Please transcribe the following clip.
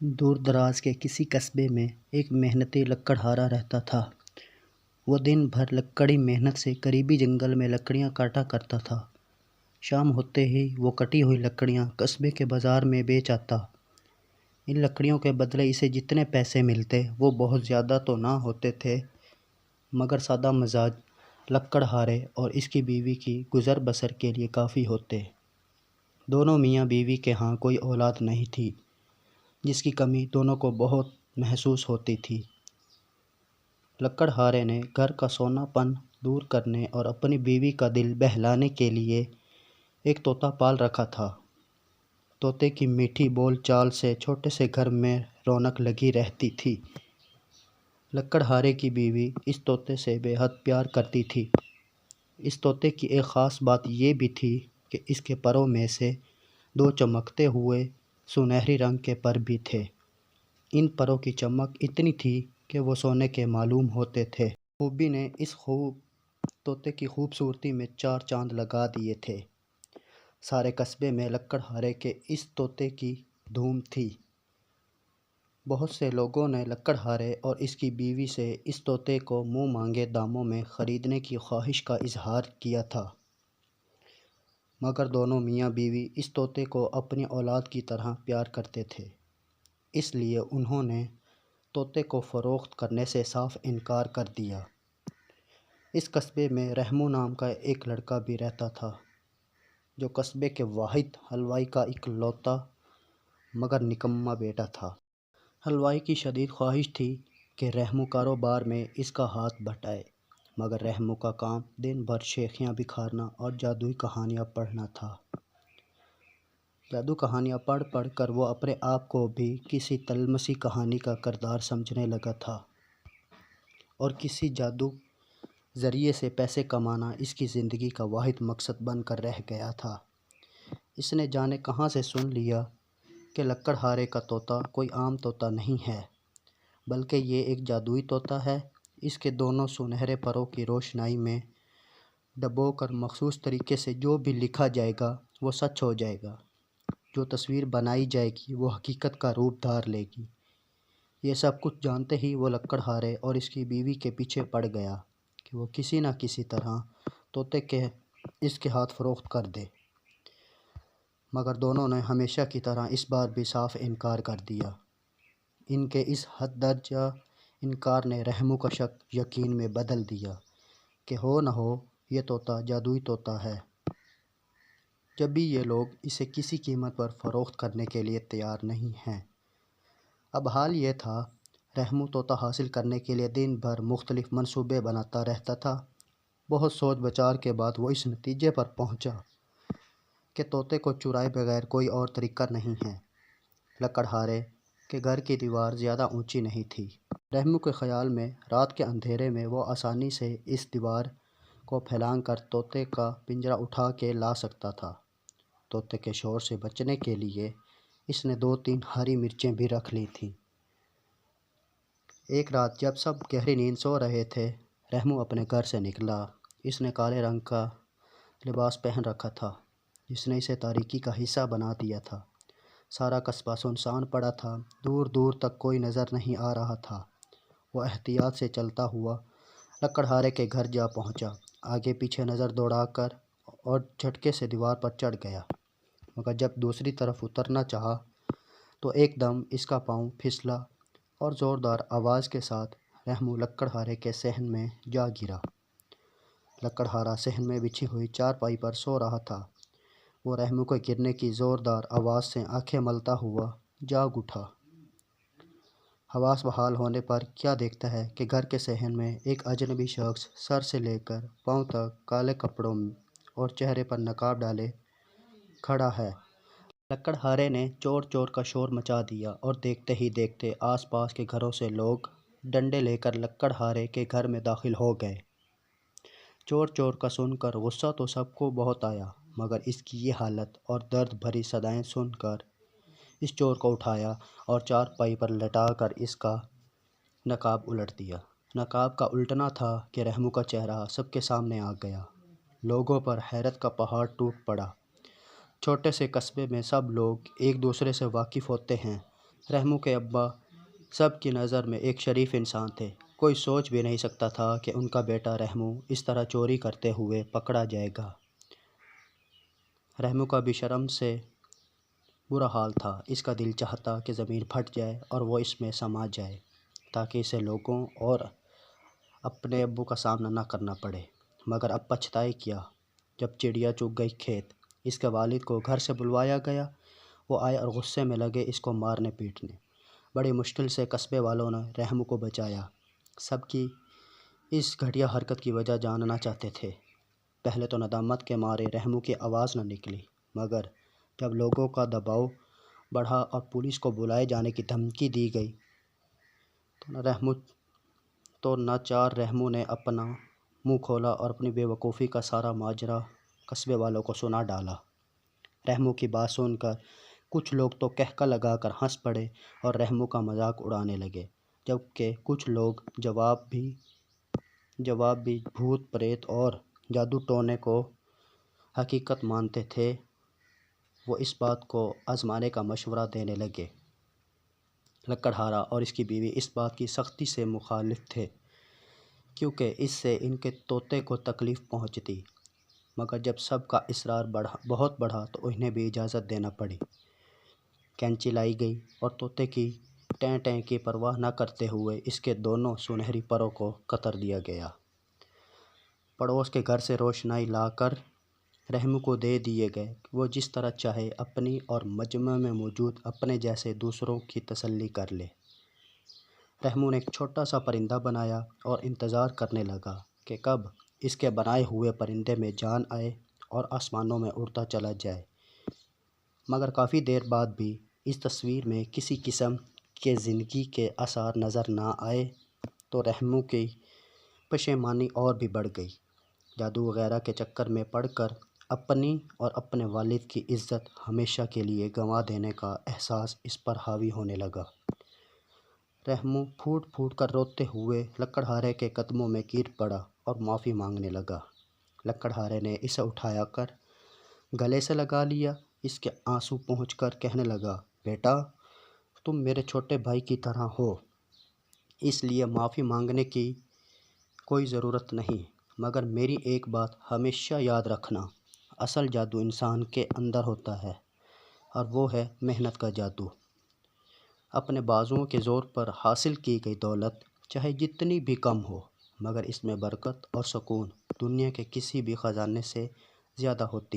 دور دراز کے کسی قصبے میں ایک محنتی لکڑہارا رہتا تھا۔ وہ دن بھر کڑی محنت سے قریبی جنگل میں لکڑیاں کاٹا کرتا تھا۔ شام ہوتے ہی وہ کٹی ہوئی لکڑیاں قصبے کے بازار میں بیچ آتا۔ ان لکڑیوں کے بدلے اسے جتنے پیسے ملتے وہ بہت زیادہ تو نہ ہوتے تھے، مگر سادہ مزاج لکڑہارے اور اس کی بیوی کی گزر بسر کے لیے کافی ہوتے۔ دونوں میاں بیوی کے ہاں کوئی اولاد نہیں تھی، جس کی کمی دونوں کو بہت محسوس ہوتی تھی۔ لکڑہارے نے گھر کا سونا پن دور کرنے اور اپنی بیوی کا دل بہلانے کے لیے ایک طوطا پال رکھا تھا۔ طوطے کی میٹھی بول چال سے چھوٹے سے گھر میں رونق لگی رہتی تھی۔ لکڑہارے کی بیوی اس طوطے سے بے حد پیار کرتی تھی۔ اس طوطے کی ایک خاص بات یہ بھی تھی کہ اس کے پروں میں سے 2 چمکتے ہوئے سنہری رنگ کے پر بھی تھے۔ ان پروں کی چمک اتنی تھی کہ وہ سونے کے معلوم ہوتے تھے۔ خوبی نے اس طوطے کی خوبصورتی میں 4 چاند لگا دیے تھے۔ سارے قصبے میں لکڑہارے کے اس طوطے کی دھوم تھی۔ بہت سے لوگوں نے لکڑہارے اور اس کی بیوی سے اس طوطے کو منہ مانگے داموں میں خریدنے کی خواہش کا اظہار کیا تھا، مگر دونوں میاں بیوی اس طوطے کو اپنی اولاد کی طرح پیار کرتے تھے، اس لیے انہوں نے طوطے کو فروخت کرنے سے صاف انکار کر دیا۔ اس قصبے میں رحمو نام کا ایک لڑکا بھی رہتا تھا، جو قصبے کے واحد حلوائی کا اکلوتا مگر نکما بیٹا تھا۔ حلوائی کی شدید خواہش تھی کہ رحمو کاروبار میں اس کا ہاتھ بٹائے، مگر رحمو کا کام دن بھر شیخیاں بکھارنا اور جادوئی کہانیاں پڑھنا تھا۔ جادو کہانیاں پڑھ پڑھ کر وہ اپنے آپ کو بھی کسی طلسمی کہانی کا کردار سمجھنے لگا تھا، اور کسی جادو ذریعے سے پیسے کمانا اس کی زندگی کا واحد مقصد بن کر رہ گیا تھا۔ اس نے جانے کہاں سے سن لیا کہ لکڑہارے کا طوطا کوئی عام طوطا نہیں ہے، بلکہ یہ ایک جادوئی طوطا ہے۔ اس کے دونوں سنہرے پروں کی روشنائی میں ڈبو کر مخصوص طریقے سے جو بھی لکھا جائے گا وہ سچ ہو جائے گا، جو تصویر بنائی جائے گی وہ حقیقت کا روپ دھار لے گی۔ یہ سب کچھ جانتے ہی وہ لکڑہارے اور اس کی بیوی کے پیچھے پڑ گیا کہ وہ کسی نہ کسی طرح طوطے کے اس کے ہاتھ فروخت کر دے، مگر دونوں نے ہمیشہ کی طرح اس بار بھی صاف انکار کر دیا۔ ان کے اس حد درجہ انکار نے رحمو کا شک یقین میں بدل دیا کہ ہو نہ ہو یہ طوطا جادوئی طوطا ہے، جب بھی یہ لوگ اسے کسی قیمت پر فروخت کرنے کے لیے تیار نہیں ہیں۔ اب حال یہ تھا، رحمو طوطا حاصل کرنے کے لیے دن بھر مختلف منصوبے بناتا رہتا تھا۔ بہت سوچ بچار کے بعد وہ اس نتیجے پر پہنچا کہ طوطے کو چرائے بغیر کوئی اور طریقہ نہیں ہے۔ لکڑہارے کے گھر کی دیوار زیادہ اونچی نہیں تھی۔ رحمو کے خیال میں رات کے اندھیرے میں وہ آسانی سے اس دیوار کو پھلانگ کر طوطے کا پنجرہ اٹھا کے لا سکتا تھا۔ طوطے کے شور سے بچنے کے لیے اس نے 2-3 ہری مرچیں بھی رکھ لی تھیں۔ ایک رات جب سب گہری نیند سو رہے تھے، رحمو اپنے گھر سے نکلا۔ اس نے کالے رنگ کا لباس پہن رکھا تھا، جس نے اسے تاریکی کا حصہ بنا دیا تھا۔ سارا قصبہ سنسان پڑا تھا، دور دور تک کوئی نظر نہیں آ رہا تھا۔ وہ احتیاط سے چلتا ہوا لکڑہارے کے گھر جا پہنچا، آگے پیچھے نظر دوڑا کر اور جھٹکے سے دیوار پر چڑھ گیا، مگر جب دوسری طرف اترنا چاہا تو ایک دم اس کا پاؤں پھسلا اور زوردار آواز کے ساتھ رحمو لکڑہارے کے صحن میں جا گرا۔ لکڑہارا صحن میں بچھی ہوئی چارپائی پر سو رہا تھا۔ وہ رحمو کے گرنے کی زوردار آواز سے آنکھیں ملتا ہوا جاگ اٹھا۔ حواس بحال ہونے پر کیا دیکھتا ہے کہ گھر کے صحن میں ایک اجنبی شخص سر سے لے کر پاؤں تک کالے کپڑوں اور چہرے پر نقاب ڈالے کھڑا ہے۔ لکڑہارے نے چور چور کا شور مچا دیا اور دیکھتے ہی دیکھتے آس پاس کے گھروں سے لوگ ڈنڈے لے کر لکڑہارے کے گھر میں داخل ہو گئے۔ چور چور کا سن کر غصہ تو سب کو بہت آیا، مگر اس کی یہ حالت اور درد بھری صدائیں سن کر اس چور کو اٹھایا اور چارپائی پر لٹا کر اس کا نقاب الٹ دیا۔ نقاب کا الٹنا تھا کہ رحمو کا چہرہ سب کے سامنے آ گیا۔ لوگوں پر حیرت کا پہاڑ ٹوٹ پڑا۔ چھوٹے سے قصبے میں سب لوگ ایک دوسرے سے واقف ہوتے ہیں۔ رحمو کے ابا سب کی نظر میں ایک شریف انسان تھے۔ کوئی سوچ بھی نہیں سکتا تھا کہ ان کا بیٹا رحمو اس طرح چوری کرتے ہوئے پکڑا جائے گا۔ رحمو کا بھی شرم سے برا حال تھا۔ اس کا دل چاہتا کہ زمین پھٹ جائے اور وہ اس میں سما جائے تاکہ اسے لوگوں اور اپنے ابو کا سامنا نہ کرنا پڑے، مگر اب پچھتائے کیا۔ جب چڑیا چگ گئی کھیت، اس کے والد کو گھر سے بلوایا گیا۔ وہ آئے اور غصے میں لگے اس کو مارنے پیٹنے۔ بڑی مشکل سے قصبے والوں نے رحمو کو بچایا۔ سب کی اس گھٹیا حرکت کی وجہ جاننا چاہتے تھے۔ پہلے تو ندامت کے مارے رحمو کی آواز نہ نکلی، مگر جب لوگوں کا دباؤ بڑھا اور پولیس کو بلائے جانے کی دھمکی دی گئی تو ناچار رحمو نے اپنا منہ کھولا اور اپنی بے وقوفی کا سارا ماجرا قصبے والوں کو سنا ڈالا۔ رحمو کی بات سن کر کچھ لوگ تو قہقہ لگا کر ہنس پڑے اور رحمو کا مذاق اڑانے لگے، جبکہ کچھ لوگ جواب بھی بھوت پریت اور جادو ٹونے کو حقیقت مانتے تھے۔ وہ اس بات کو آزمانے کا مشورہ دینے لگے۔ لکڑہارا اور اس کی بیوی اس بات کی سختی سے مخالف تھے، کیونکہ اس سے ان کے طوطے کو تکلیف پہنچتی، مگر جب سب کا اصرار بہت بڑھا تو انہیں بھی اجازت دینا پڑی۔ کینچی لائی گئی اور طوطے کی ٹیں ٹیں کی پرواہ نہ کرتے ہوئے اس کے دونوں سنہری پروں کو کتر دیا گیا۔ پڑوس کے گھر سے روشنائی لا کر رحمو کو دے دیے گئے کہ وہ جس طرح چاہے اپنی اور مجمع میں موجود اپنے جیسے دوسروں کی تسلی کر لے۔ رحمو نے ایک چھوٹا سا پرندہ بنایا اور انتظار کرنے لگا کہ کب اس کے بنائے ہوئے پرندے میں جان آئے اور آسمانوں میں اڑتا چلا جائے، مگر کافی دیر بعد بھی اس تصویر میں کسی قسم کے زندگی کے آثار نظر نہ آئے تو رحمو کی پشیمانی اور بھی بڑھ گئی۔ جادو وغیرہ کے چکر میں پڑ کر اپنی اور اپنے والد کی عزت ہمیشہ کے لیے گنوا دینے کا احساس اس پر حاوی ہونے لگا۔ رحمو پھوٹ پھوٹ کر روتے ہوئے لکڑہارے کے قدموں میں گر پڑا اور معافی مانگنے لگا۔ لکڑہارے نے اسے اٹھایا کر گلے سے لگا لیا۔ اس کے آنسو پہنچ کر کہنے لگا، بیٹا تم میرے چھوٹے بھائی کی طرح ہو، اس لیے معافی مانگنے کی کوئی ضرورت نہیں، مگر میری ایک بات ہمیشہ یاد رکھنا، اصل جادو انسان کے اندر ہوتا ہے اور وہ ہے محنت کا جادو۔ اپنے بازوؤں کے زور پر حاصل کی گئی دولت چاہے جتنی بھی کم ہو، مگر اس میں برکت اور سکون دنیا کے کسی بھی خزانے سے زیادہ ہوتی ہے۔